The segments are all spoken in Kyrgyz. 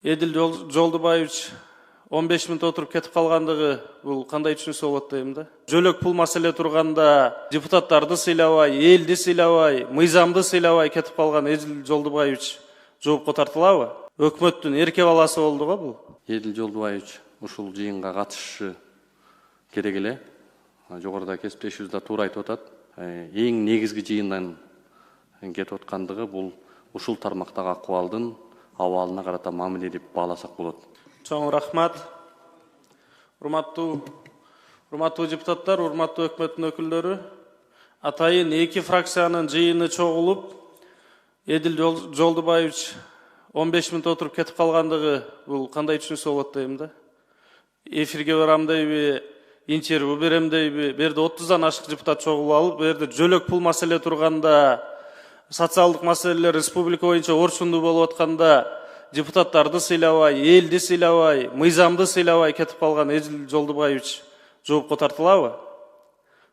Эдил Жолдубаевич 15 минут отырып кетип калгандыгы бул кандай түшүнүксө болот дейм да. Жөлөк пул маселе турганда депутаттарды сыйлабай, элди сыйлабай, мыйзамды сыйлабай кетип калган Эдил Жолдубаевич жоопко тартылабы? Өкмөттүн эрке баласы болду го бул. Эдил Жолдубаевич ушул жыйынга катышышы керек эле. Жогоруда кесиптешибиз туура айтып атат. Эң негизги жыйындан кетип аткандыгы бул ушул тармактагы акыбалдын абалына карата мамиле деп бааласак болот. Чоң рахмат. Урматтуу депутаттар, урматтуу өкмөттүн өкүлдөрү, атайын эки фракциянын жыйыны чогулуп, Эдил Жолдубаевич 15 минут отырып кетип калгандыгы бул кандай түшүнүксө болот дейм да. Эфирге барам дейби, интервью берем дейби, бу жерде 30дан ашык депутат чогулуп алып, бу жерде жөлөк пул маселе турганда, социалдык маселелер республика боюнча орчундуу болуп атканда, депутаттарды сыйлабай, элди сыйлабай, мыйзамды сыйлабай кетип калган Эдил Жолдубаевич жоопко тартылабы?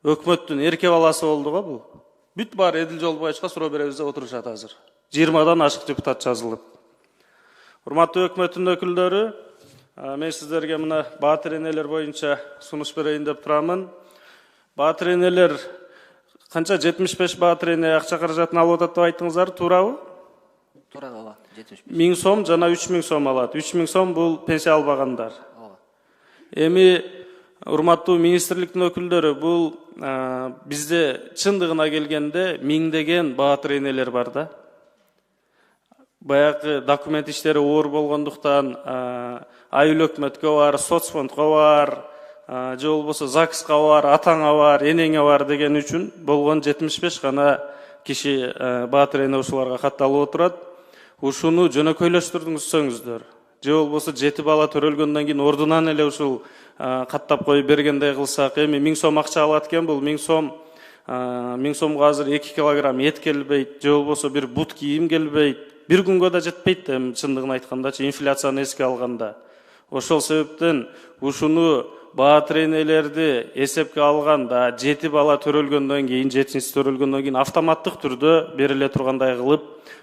Өкмөттүн эрке баласы болду го бул. Бүт баары Эдил Жолдубаевичка суроо беребиз деп отурушат азыр. 20дан ашык депутат жазылып. Урматтуу өкмөттүн өкүлдөрү, мен сиздерге мына баатыр энелер боюнча сунуш берейин деп турамын. Баатыр энелер канча 75 баатыр эне акча каражатын алып атат деп айттыңыздар, туурабы? Туура ооба, 75. 1000 сом жана 3000 сом алат. 3000 сом бул пенсия албагандар. Эми урматтуу министрликтин өкүлдөрү, бул бизде чындыгына келгенде миңдеген баатыр энелер бар да. Баягы документ иштери оор болгондуктан айыл өкмөткө бар, соцфондко бар, же болбосо ЗАГСка бар, атаңа бар, энеңе бар деген үчүн болгон 75 гана киши баатыр эне ушуларга катталып отурат. Ушуну жөнөкөйлөштүрсөңүздөр, же болбосо 7 бала төрөлгөндөн кийин ордунан эле ушул каттап коюп бергендей кылсак, эми 1000 сом акча алат экен, бул 1000 сомго азыр 2 килограмм эт келбейт, же болбосо бир бут кийим келбейт. Бир күнгө да жетпейт, эми чындыгын айткандачы, инфляцияны эске алганда. Ошол себептен ушуну баатыр энелерди эсепке алганда 7 бала төрөлгөндөн кийин, 7-си төрөлгөндөн кийин автоматтык түрдө бериле тургандай кылып,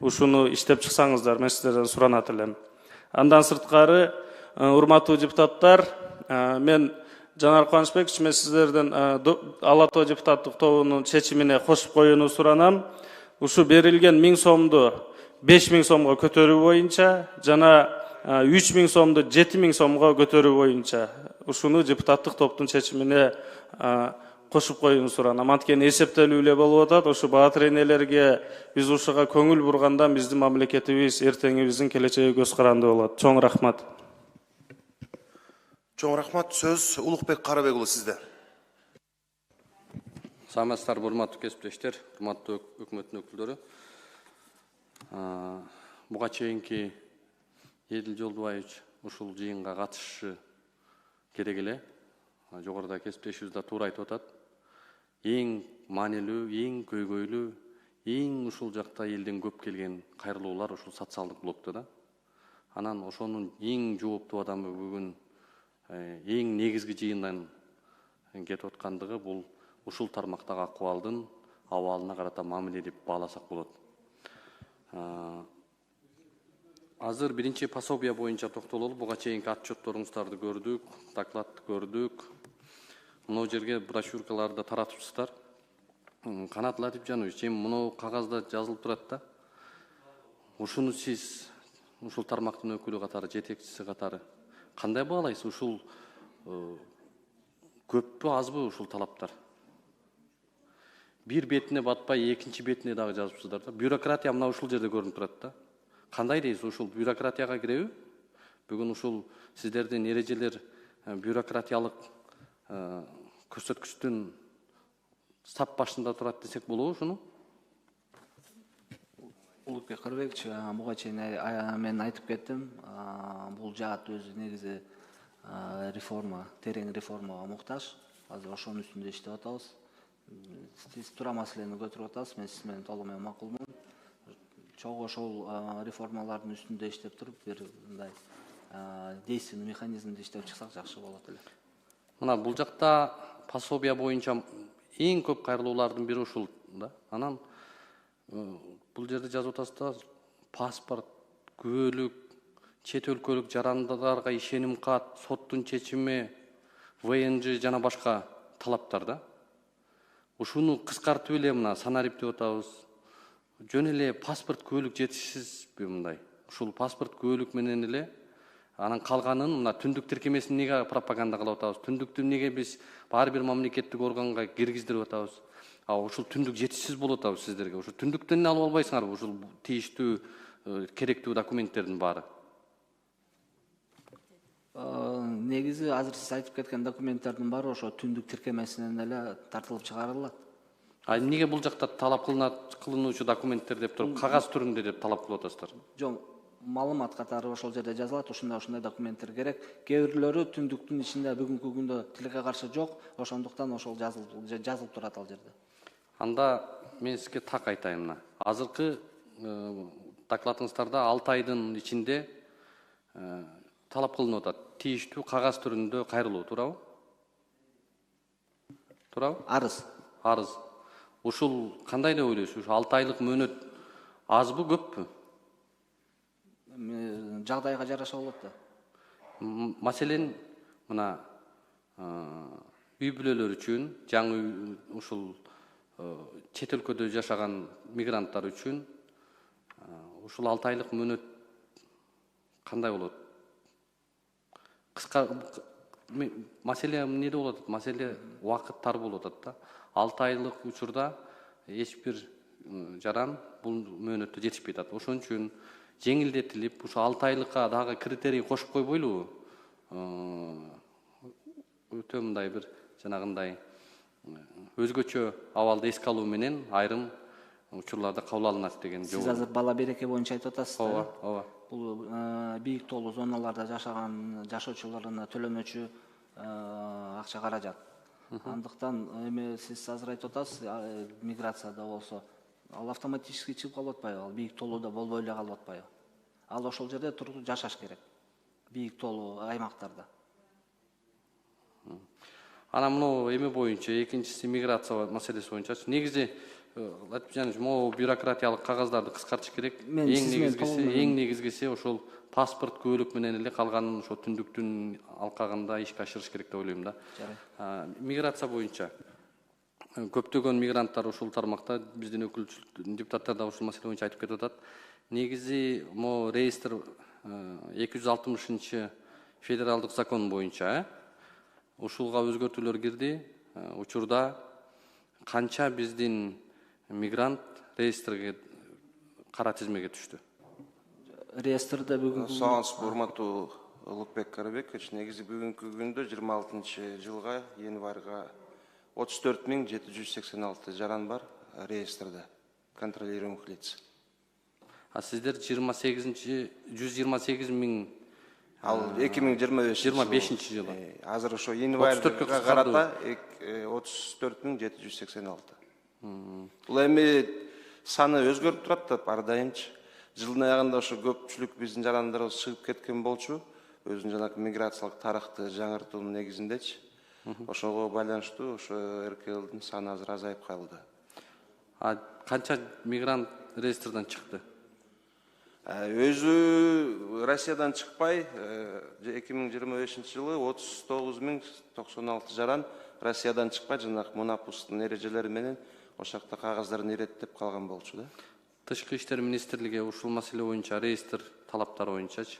ушуну иштеп чыксаңыздар, мен сиздерден суранат элем. Андан сырткары, урматтуу депутаттар, мен Жанар Кубанычбекович, мен сиздерден Ала Тоо депутаттык тобунун чечимине кошуп коюуну суранам. Ушу берилген 1000 сомду 5000 сомго көтөрүү боюнча жана 3000 сомду 7000 сомго көтөрүү боюнча ушуну депутаттык топтун чечимине кошуп коюуну суранам. Анткени эсептелүү эле болуп атат. Ушу баатыр энелерге биз ушуга көңүл бургандан биздин мамлекетибиз эртеңибиздин келечеги көз каранды болот. Чоң рахмат. Чоң рахмат. Сөз Улукбек Карабек уулу сизде. Саламатсыздар, урматтуу кесиптештер, урматтуу өкмөттүн өкүлдөрү. Буга чейинки Эдил Жолдубаевич ушул жыйынга катышышы керек эле. Жогоруда кесиптешибиз туура айтып атат. Эң маанилүү, эң көйгөйлүү, эң ушул жакта элден көп келген кайрылуулар ушул социалдык блокто да. Анан ошонун эң жооптуу адамы бүгүн эң негизги жыйындан кетип аткандыгы бул ушул тармактагы акыбалдын абалына карата мамиле деп бааласак болот. Азыр биринчи пособия боюнча токтололуп, буга чейинки отчетторуңуздарды көрдүк, докладты көрдүк. Мына жерге брошюркаларды таратыпсыздар. Канат Латипжанович, эми мына кагазда жазылып турат да. Ушуну сиз ушул тармактын өкүлү катары, жетекчиси катары кандай баалайсыз? Ушул көппү, азбы ушул талаптар? Бир бетине батпай, экинчи бетине дагы жазыпсыздар да. Бюрократия мына ушул жерде көрүнүп турат да. Кандай дейсиз, ушул бюрократияга киреби? Бүгүн ушул сиздердин эрежелер бюрократиялык көрсөткүчтүн сап башында турат десек болобу ушуну? Улукбек Карабекович, буга чейин мен айтып кеттим. Бул жаат өзү негизи реформа, терең реформага муктаж. Азыр ошонун үстүндө иштеп атабыз. Сиз туура маселени көтөрүп атасыз, мен сиз менен толук менен макулмун. Чогуу ошол реформалардын үстүндө иштеп туруп, бир мындай действенный механизмди иштеп чыксак жакшы болот эле. Мына бул жакта пособия боюнча эң көп кайрылуулардын бири ушул да. Анан бул жерде жазып атасыздар, паспорт, күбөлүк, чет өлкөлүк жарандарга ишеним кат, соттун чечими, ВНЖ жана башка талаптар да. Ушуну кыскартып эле мына санарип деп атабыз. Жөн эле паспорт көлүк жетишсизби мындай? Ушул паспорт көлүк менен эле анан калганын мына түндүк тиркемесин неге пропаганда кылып атабыз? Түндүктү неге биз ар бир мамлекеттик органга киргиздирип атабыз? Ушул түндүк жетишсиз болуп атабы сиздерге? Ушул түндүктөн алып албайсыңарбы ушул тийиштүү керектүү документтердин баары? Негизи азыр сиз айтып кеткен документтердин баары ошо түндүк тиркемесинен эле тартылып чыгарылат. Эмнеге бул жакта талап кылынуучу документтер деп туруп кагаз түрүндө деп талап кылып атасыздар? Жок, маалымат катары ошол жерде жазылат, ушундай документтер керек. Кээ бирлөрү түндүктүн ичинде бүгүнкү күндө тилекке каршы жок, ошондуктан ошол жазылып турат ал жерде. Анда мен сизге так айтайын мына. Азыркы докладыңыздарда 6 айдын ичинде талап кылынып атат. Тийиштүү кагаз түрүндө кайрылуу, туурабы? Туурабы? Арыз. Ушул кандай деп ойлойсуз? Ушу 6 айлык мөөнөт азбы, көппү? Жагдайга жараша болот да. Маселен, мына үй бүлөлөр үчүн, жаңы ушул чет өлкөдө жашаган мигранттар үчүн ушул 6 айлык мөөнөт кандай болот? Кыска маселе эмнеде болот атат? Маселе убакыт тар болуп атат да. 6 айлык учурда эч бир жаран бул мөөнөттө жетишпей атат. Ошон үчүн жеңилдетилип, ушу 6 айлыкка дагы критерий кошуп койбойлубу? Өтө мындай бир жанагындай өзгөчө абалды эске алуу менен айрым учурларда кабыл алынат деген жол. Сиз азыр бала береке боюнча айтып атасыз да. Ооба. Бул бийик тоолуу зоналарда жашаган жашоочуларына төлөнүүчү акча каражат. Андыктан эми сиз азыр айтып атасыз, миграцияда болсо ал автоматически чыгып калып атпайбы? Ал бийик тоолууда болбой эле калып атпайбы? Ал ошол жерде туруп жашаш керек. Бийик тоолуу аймактарда. Анан муну эме боюнча, экинчиси миграция маселеси боюнча негизи Латип Жанович, могу бюрократиялык кагаздарды кыскартыш керек. Эң негизгиси ошол паспорт көлүк менен эле калганын ошо түндүктүн алкагында ишке ашырыш керек деп ойлойм да. Миграция боюнча көптөгөн мигранттар ушул тармакта биздин депутаттар да ушул маселе боюнча айтып кетип атат. Негизи могу реестр 260 федералдык закон боюнча ушулга өзгөртүүлөр кирди. Учурда канча биздин мигрант реестрге кара тизмеге түштү? Реестрде бүгүнкү Сагынсыз урматтуу Улукбек Карабекович, негизи бүгүнкү күндө 26-жылга январга 34.786 жаран бар реестрде, контролируемых лиц. А сиздер 128.000 Ал 2025-жылы. Азыр ошо январга карата 34.786. Бул эми саны өзгөрүп турат да ар дайымчы. Жылдын аягында ошо көпчүлүк биздин жарандарыбыз чыгып кеткен болчу. Өзүнүн жанагы миграциялык тарыхты жаңыртуунун негизиндечи. Ошого байланыштуу ошо РКЛдин саны азыр азайып калды. Канча мигрант реестрден чыкты? Өзү Россиядан чыкпай 2025-жылы 39.096 жаран Россиядан чыкпай жанагы Монапустун эрежелери менен ошакта кагаздарын иреттеп калган болчу да. Тышкы иштер министрлиги ушул маселе боюнча реестр талаптары боюнчачы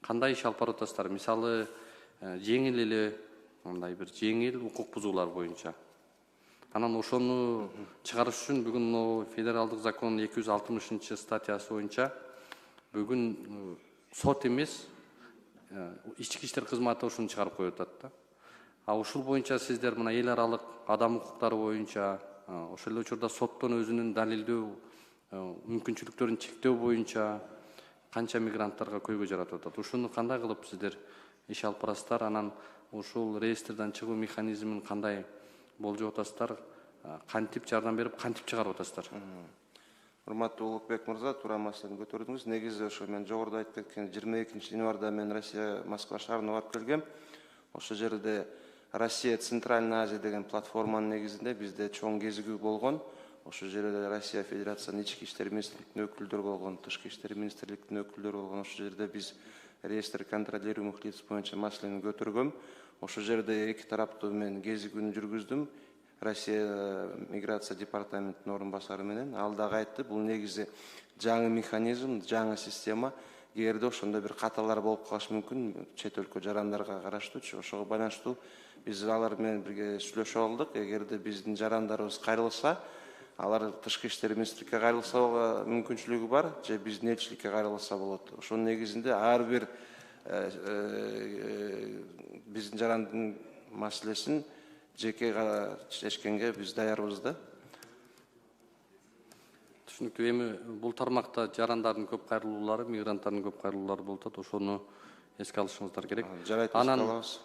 кандай иш алып барып атасыздар? Мисалы, жеңил эле мындай бир жеңил укук бузуулар боюнча. Анан ошону чыгарыш үчүн бүгүн федералдык закон 260 статьясы боюнча бүгүн сот эмес, ички иштер кызматы ушуну чыгарып коюп атат да. Ушул боюнча сиздер мына эл аралык адам укуктары боюнча ошол эле учурда соттон өзүнүн далилдөө мүмкүнчүлүктөрүн чектөө боюнча канча мигранттарга көйгөй жаратып атат? Ушуну кандай кылып сиздер иш алып барасыздар? Анан ушул реестрден чыгуу механизмин кандай болжоп атасыздар? Кантип жардам берип, кантип чыгарып атасыздар? Урматтуу Улукбек мырза, туура маселени көтөрдүңүз. Негизи ошо мен жогоруда айтып кеткен 22-январда мен Россия Москва шаарына барып келгем. Ошол жерде Россия Центральная Азия деген платформанын негизинде бизде чоң кезигүү болгон. Ошол жерде Россия Федерациянын ички иштер министрлигинин өкүлдөрү болгон, тышкы иштер министрлигинин өкүлдөрү болгон. Ошол жерде биз реестр контролируемых лиц боюнча маселени көтөргөм. Ошол жерде эки тараптуу мен гези күнү жүргүздүм. Россия миграция департаментинин орун басары менен. Ал дагы айтты, бул негизи жаңы механизм, жаңы система. Эгерде ошондой бир каталар болуп калышы мүмкүн, чет өлкө жарандарга караштуучу. Ошого байланыштуу биз алар менен бирге сүйлөшүп алдык. Эгерде биздин жарандарыбыз кайрылса, алар тышкы иштер министрликке кайрылса мүмкүнчүлүгү бар, же биздин элчиликке кайрылса болот. Ошонун негизинде ар бир биздин жарандын маселесин жеке чечкенге биз даярбыз да. Түшүнүктүү. Эми бул тармакта жарандардын көп кайрылуулары, мигранттардын көп кайрылуулары болуп атат. Ошону эске алышыңыздар керек. Жарайт, эске алабыз.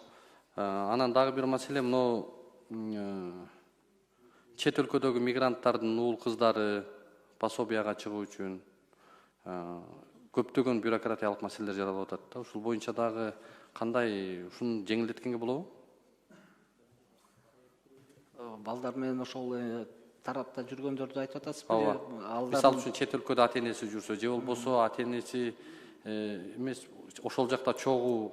Анан дагы бир маселе, мына чет өлкөдөгү мигранттардын уул кыздары пособияга чыгуу үчүн көптөгөн бюрократиялык маселелер жаралып атат да. Ушул боюнча дагы кандай ушуну жеңилдеткенге болобу? Балдар менен ошол тарапта жүргөндөрдү айтып атасызбы? Ооба. Мисалы үчүн чет өлкөдө ата энеси жүрсө, же болбосо ата энеси эмес, ошол жакта чогуу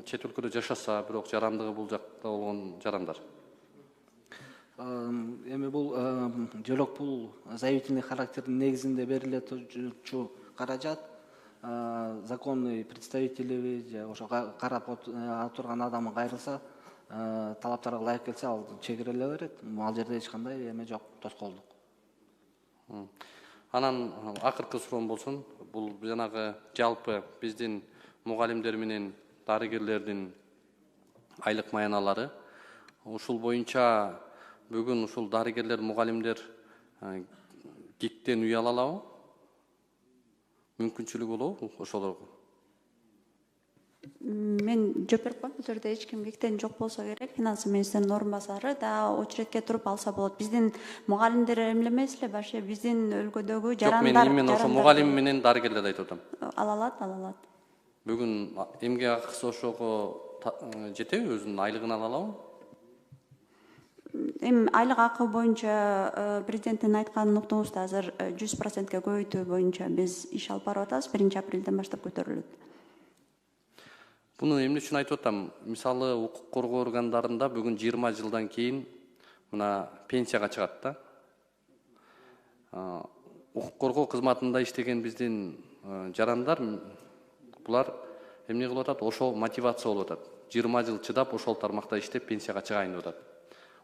чет өлкөдө жашаса, бирок жарандыгы бул жакта болгон жарандар. Эми бул жөлөк пул заявительный характердин негизинде бериле турчу каражат законный представителиби же ошо карап отурган адамы кайрылса, талаптарга ылайык келсе, ал чегириле берет. Ал жерде эч кандай эме жок, тоскоолдук. Анан акыркы суроом болсун. Бул жанагы жалпы биздин мугалимдер менен дарыгерлердин айлык маяналары. Ушул боюнча бүгүн ушул дарыгерлер, мугалимдер ГИКтен үй ала алабы? Мүмкүнчүлүгү болобу ошолорго? Мен жооп берип коем. Бул жерде эч ким ГИКтен жок болсо керек. Финансы министринин орун басары да очередке туруп алса болот. Биздин мугалимдер эмне эмес эле, башы биздин өлкөдөгү жарандар. Жок, мен ошо мугалим менен дарыгерлерди айтып атам. Ала алат. Бүгүн эмгек акысы ошого жетеби, өзүнүн айлыгын ала алабы? Эми айлык акы боюнча президенттин айткан нуктубузда азыр 100%ке көбөйтүү боюнча биз иш алып барып атабыз. 1-апрелден баштап көтөрүлөт. Буну эмне үчүн айтып атам? Мисалы, укук коргоо органдарында бүгүн 20 жылдан кийин мына пенсияга чыгат да. Укук коргоо кызматында иштеген биздин жарандар, булар эмне кылып атат? Ошол мотивация болуп атат. 20 жыл чыдап ошол тармакта иштеп пенсияга чыгайын деп атат.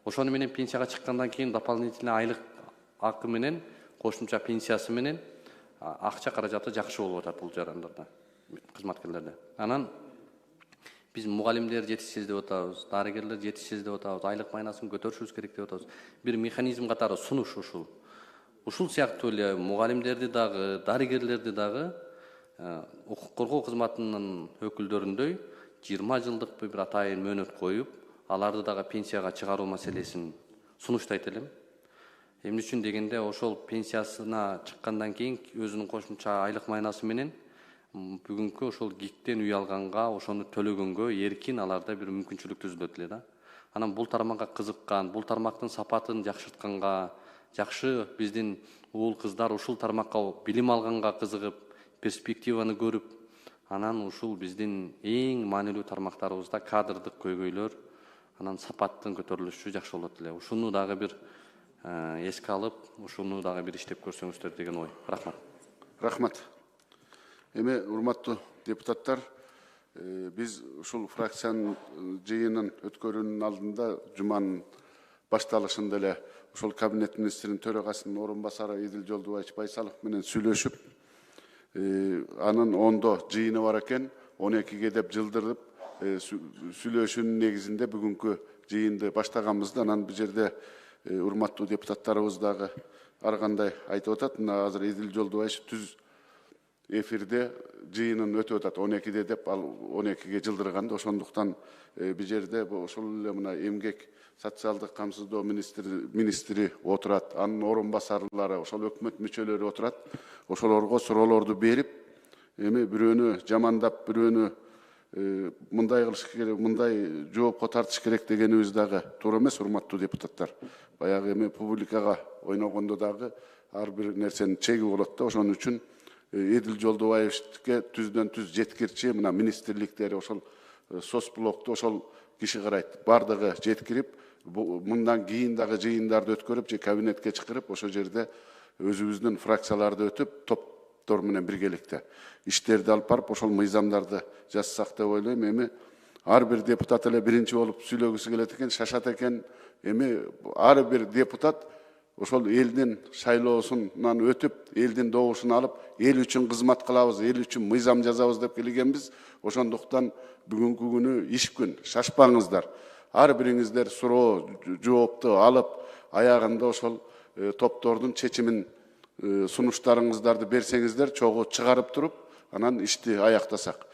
Ошону менен пенсияга чыккандан кийин дополнительный айлык акы менен, кошумча пенсиясы менен акча каражаты жакшы болуп атат бул жарандарда, кызматкерлерде. Анан биз мугалимдер жетишсиз деп атабыз, дарыгерлер жетишсиз деп атабыз, айлык майнасын көтөрүшүбүз керек деп атабыз. Бир механизм катары сунуш ушул. Ушул сыяктуу эле мугалимдерди дагы, дарыгерлерди дагы укук коргоо кызматынын өкүлдөрүндөй 20 жылдык бир атайын мөөнөт коюп, аларды дагы пенсияга чыгаруу маселесин сунуштайт элем. Эмне үчүн дегенде, ошол пенсиясына чыккандан кийин өзүнүн кошумча айлык майнасы менен бүгүнкү ошол ГИКтен үй алганга, ошону төлөгөнгө эркин аларда бир мүмкүнчүлүк түзүлөт эле да. Анан бул тармакка кызыккан, бул тармактын сапатын жакшыртканга, жакшы биздин уул кыздар ушул тармакка билим алганга кызыгып, перспективаны көрүп, анан ушул биздин эң маанилүү тармактарыбызда кадрдык көйгөйлөр, анан сапаттын көтөрүлүшү жакшы болот эле. Ушуну дагы бир эске алып, ушуну дагы бир иштеп көрсөңүздөр деген ой. Рахмат. Рахмат. Эми урматтуу депутаттар, биз ушул фракциянын жыйынын өткөрүүнүн алдында жуманын башталышында эле ушул кабинет министринин төрагасынын орун басары Идил Жолдубаевич Байсалов менен сүйлөшүп, анын 10-до жыйыны бар экен, 12-ге деп жылдырып, сүйлөшүүнүн негизинде бүгүнкү жыйынды баштаганбызды. Анан бул жерде урматтуу депутаттарыбыз дагы ар кандай айтып атат. Мына азыр Идил Жолдубаевич түз эфирде жыйынын өтүп атат, 12-де деп, ал 12-ге жылдырганды. Ошондуктан бул жерде ошол эле мына эмгек социалдык камсыздоо министри отурат, анын орун басарлары, ошол өкмөт мүчөлөрү отурат. Ошолорго суроолорду берип, эми бирөөнү жамандап, бирөөнү мындай кылыш керек, мындай жоопко тартыш керек дегенибиз дагы туура эмес, урматтуу депутаттар. Баягы эми публикага ойногондо дагы ар бир нерсенин чеги болот да. Ошон үчүн Эдил Жолдобаевичке түздөн түз жеткирчи мына министрликтери ошол соцблокту ошол киши карайт. Бардыгы жеткирип, мындан кийин дагы жыйындарды өткөрүп же кабинетке чакырып, ошол жерде өзүбүздүн фракцияларды өтүп, топтор менен биргеликте иштерди алып барып, ошол мыйзамдарды жазсак деп ойлойм. Эми ар бир депутат эле биринчи болуп сүйлөгүсү келет экен, шашат экен. Эми ар бир депутат ошол элдин шайлоосунан өтүп, элдин добушун алып, эл үчүн кызмат кылабыз, эл үчүн мыйзам жазабыз деп келгенбиз. Ошондуктан бүгүнкү күнү иш күн, шашпаңыздар. Ар бириңиздер суроо, жоопту алып, аягында ошол топтордун чечимин сунуштарыңыздарды берсеңиздер, чогуу чыгарып туруп, анан ишти аяктасак.